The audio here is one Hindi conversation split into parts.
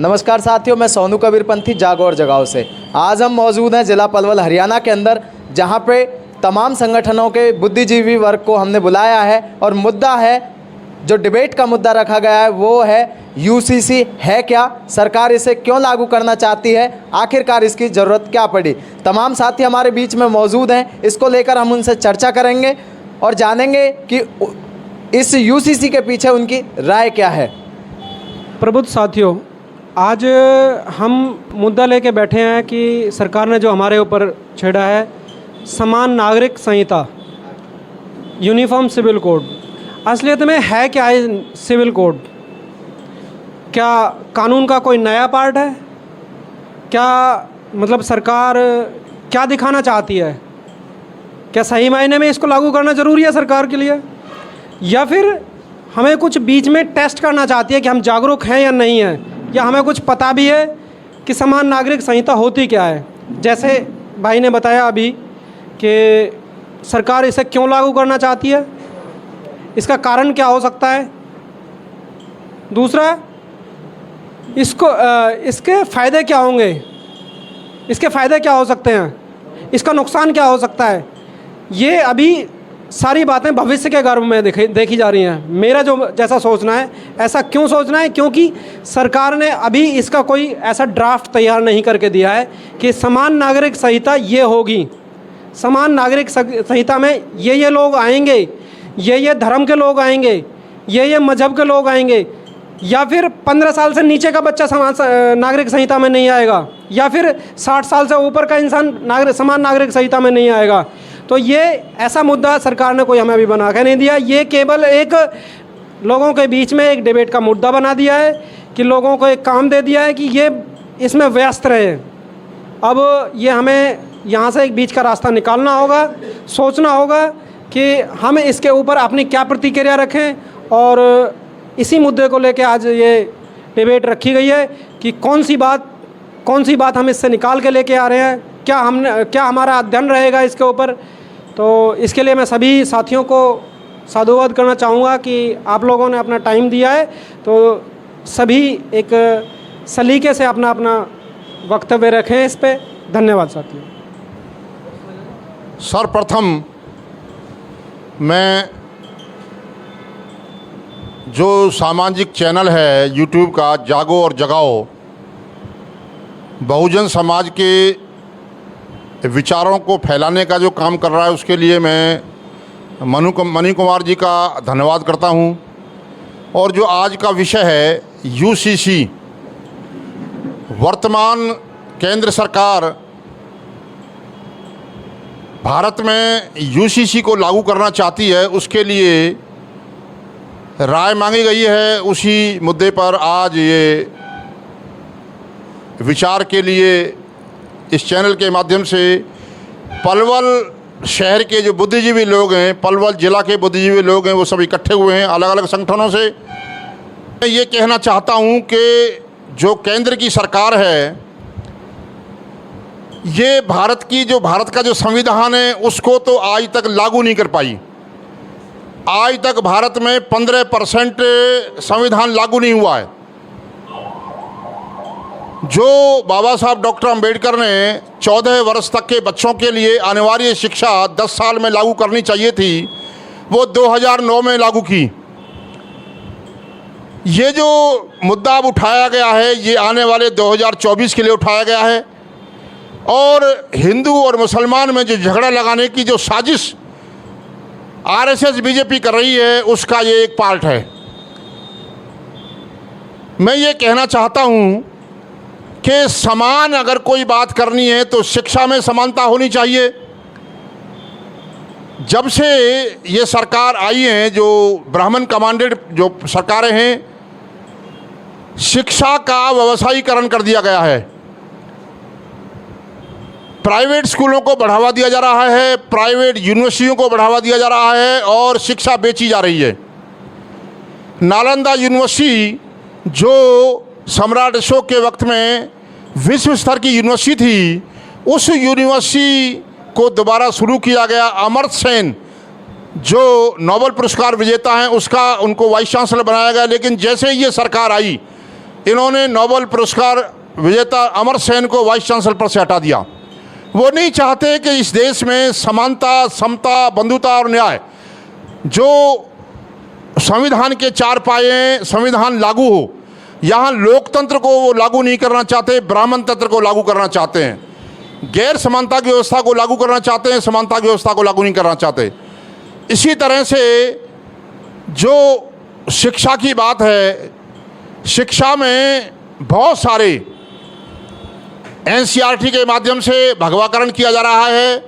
नमस्कार साथियों, मैं सोनू कबीरपंथी जागो और जगाओ से। आज हम मौजूद हैं ज़िला पलवल हरियाणा के अंदर, जहां पे तमाम संगठनों के बुद्धिजीवी वर्ग को हमने बुलाया है और मुद्दा है, जो डिबेट का मुद्दा रखा गया है वो है यूसीसी है क्या, सरकार इसे क्यों लागू करना चाहती है, आखिरकार इसकी ज़रूरत क्या पड़ी। तमाम साथी हमारे बीच में मौजूद हैं, इसको लेकर हम उनसे चर्चा करेंगे और जानेंगे कि इस यूसीसी के पीछे उनकी राय क्या है। प्रबुद्ध साथियों, आज हम मुद्दा लेके बैठे हैं कि सरकार ने जो हमारे ऊपर छेड़ा है समान नागरिक संहिता, यूनिफॉर्म सिविल कोड। असलियत में है क्या है सिविल कोड? क्या कानून का कोई नया पार्ट है? क्या मतलब सरकार क्या दिखाना चाहती है? क्या सही मायने में इसको लागू करना ज़रूरी है सरकार के लिए, या फिर हमें कुछ बीच में टेस्ट करना चाहती है कि हम जागरूक हैं या नहीं हैं, या हमें कुछ पता भी है कि समान नागरिक संहिता होती क्या है। जैसे भाई ने बताया अभी कि सरकार इसे क्यों लागू करना चाहती है, इसका कारण क्या हो सकता है। दूसरा, इसके फ़ायदे क्या होंगे, इसके फ़ायदे क्या हो सकते हैं, इसका नुकसान क्या हो सकता है। ये अभी सारी बातें भविष्य के गर्भ में देखी जा रही हैं। मेरा जो जैसा सोचना है, ऐसा क्यों सोचना है, क्योंकि सरकार ने अभी इसका कोई ऐसा ड्राफ्ट तैयार नहीं करके दिया है कि समान नागरिक संहिता ये होगी, समान नागरिक संहिता में ये लोग आएंगे, ये धर्म के लोग आएंगे, ये मजहब के लोग आएंगे, या फिर 15 साल से नीचे का बच्चा नागरिक संहिता में नहीं आएगा, या फिर 60 साल से ऊपर का इंसान समान नागरिक संहिता में नहीं आएगा। तो ये ऐसा मुद्दा सरकार ने कोई हमें अभी बना के नहीं दिया। ये केवल एक लोगों के बीच में एक डिबेट का मुद्दा बना दिया है कि लोगों को एक काम दे दिया है कि ये इसमें व्यस्त रहे। अब ये हमें यहाँ से एक बीच का रास्ता निकालना होगा, सोचना होगा कि हम इसके ऊपर अपनी क्या प्रतिक्रिया रखें, और इसी मुद्दे को लेकर आज ये डिबेट रखी गई है कि कौन सी बात हम इससे निकाल के लेके आ रहे हैं, क्या हमारा अध्ययन रहेगा इसके ऊपर। तो इसके लिए मैं सभी साथियों को साधुवाद करना चाहूँगा कि आप लोगों ने अपना टाइम दिया है, तो सभी एक सलीके से अपना वक्तव्य रखें इस पे। धन्यवाद साथियों। सर्वप्रथम मैं जो सामाजिक चैनल है यूट्यूब का जागो और जगाओ, बहुजन समाज के विचारों को फैलाने का जो काम कर रहा है, उसके लिए मैं मणि कुमार जी का धन्यवाद करता हूं। और जो आज का विषय है यूसीसी, वर्तमान केंद्र सरकार भारत में यूसीसी को लागू करना चाहती है, उसके लिए राय मांगी गई है। उसी मुद्दे पर आज ये विचार के लिए इस चैनल के माध्यम से पलवल शहर के जो बुद्धिजीवी लोग हैं, पलवल ज़िला के बुद्धिजीवी लोग हैं, वो सब इकट्ठे हुए हैं अलग अलग संगठनों से। मैं ये कहना चाहता हूँ कि जो केंद्र की सरकार है, ये भारत का जो संविधान है उसको तो आज तक लागू नहीं कर पाई। आज तक भारत में 15% संविधान लागू नहीं हुआ है। जो बाबा साहब डॉक्टर अंबेडकर ने 14 वर्ष तक के बच्चों के लिए अनिवार्य शिक्षा 10 साल में लागू करनी चाहिए थी, वो 2009 में लागू की। ये जो मुद्दा अब उठाया गया है, ये आने वाले 2024 के लिए उठाया गया है, और हिंदू और मुसलमान में जो झगड़ा लगाने की जो साजिश आरएसएस बीजेपी कर रही है, उसका ये एक पार्ट है। मैं ये कहना चाहता हूँ कि समान अगर कोई बात करनी है तो शिक्षा में समानता होनी चाहिए। जब से ये सरकार आई है, जो ब्राह्मण कमांडेड जो सरकारें हैं, शिक्षा का व्यवसायीकरण कर दिया गया है। प्राइवेट स्कूलों को बढ़ावा दिया जा रहा है, प्राइवेट यूनिवर्सिटियों को बढ़ावा दिया जा रहा है, और शिक्षा बेची जा रही है। नालंदा यूनिवर्सिटी जो सम्राट अशोक के वक्त में विश्व स्तर की यूनिवर्सिटी थी, उस यूनिवर्सिटी को दोबारा शुरू किया गया। अमर्त्य सेन जो नोबेल पुरस्कार विजेता हैं, उनको वाइस चांसलर बनाया गया। लेकिन जैसे ही ये सरकार आई इन्होंने नोबेल पुरस्कार विजेता अमर सेन को वाइस चांसलर पर से हटा दिया। वो नहीं चाहते कि इस देश में समानता, समता, बंधुता और न्याय जो संविधान के 4 पाए संविधान लागू हो। यहाँ लोकतंत्र को वो लागू नहीं करना चाहते, ब्राह्मण तंत्र को लागू करना चाहते हैं, गैर समानता की व्यवस्था को लागू करना चाहते हैं, समानता की व्यवस्था को लागू नहीं करना चाहते। इसी तरह से जो शिक्षा की बात है, शिक्षा में बहुत सारे एनसीईआरटी के माध्यम से भगवाकरण किया जा रहा है।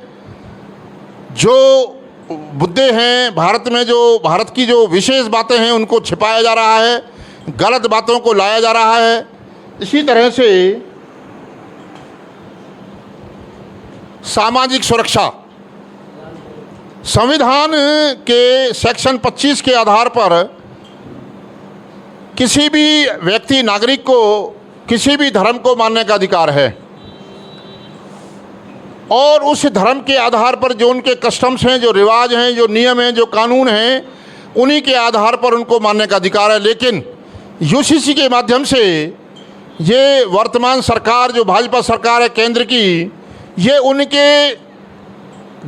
जो मुद्दे हैं भारत में, जो भारत की जो विशेष बातें हैं उनको छिपाया जा रहा है, गलत बातों को लाया जा रहा है। इसी तरह से सामाजिक सुरक्षा, संविधान के सेक्शन 25 के आधार पर किसी भी व्यक्ति, नागरिक को किसी भी धर्म को मानने का अधिकार है और उस धर्म के आधार पर जो उनके कस्टम्स हैं, जो रिवाज हैं, जो नियम हैं, जो कानून हैं, उन्हीं के आधार पर उनको मानने का अधिकार है। लेकिन यूसीसी के माध्यम से ये वर्तमान सरकार, जो भाजपा सरकार है केंद्र की, ये उनके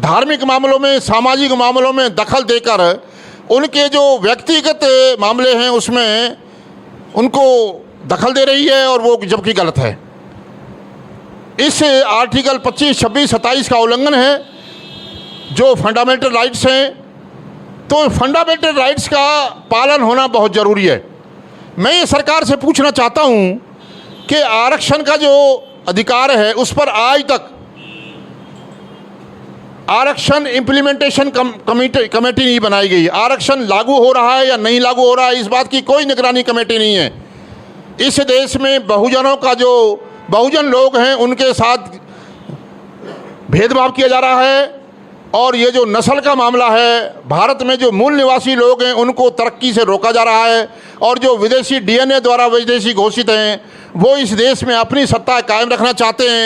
धार्मिक मामलों में, सामाजिक मामलों में दखल देकर उनके जो व्यक्तिगत मामले हैं उसमें उनको दखल दे रही है, और वो जबकि गलत है। इस आर्टिकल 25, 26, 27 का उल्लंघन है जो फंडामेंटल राइट्स हैं। तो फंडामेंटल राइट्स का पालन होना बहुत ज़रूरी है। मैं ये सरकार से पूछना चाहता हूँ कि आरक्षण का जो अधिकार है उस पर आज तक आरक्षण इम्प्लीमेंटेशन कमेटी नहीं बनाई गई। आरक्षण लागू हो रहा है या नहीं लागू हो रहा है, इस बात की कोई निगरानी कमेटी नहीं है। इस देश में बहुजनों का, जो बहुजन लोग हैं, उनके साथ भेदभाव किया जा रहा है। और ये जो नस्ल का मामला है, भारत में जो मूल निवासी लोग हैं उनको तरक्की से रोका जा रहा है, और जो विदेशी डीएनए द्वारा विदेशी घोषित हैं वो इस देश में अपनी सत्ता कायम रखना चाहते हैं।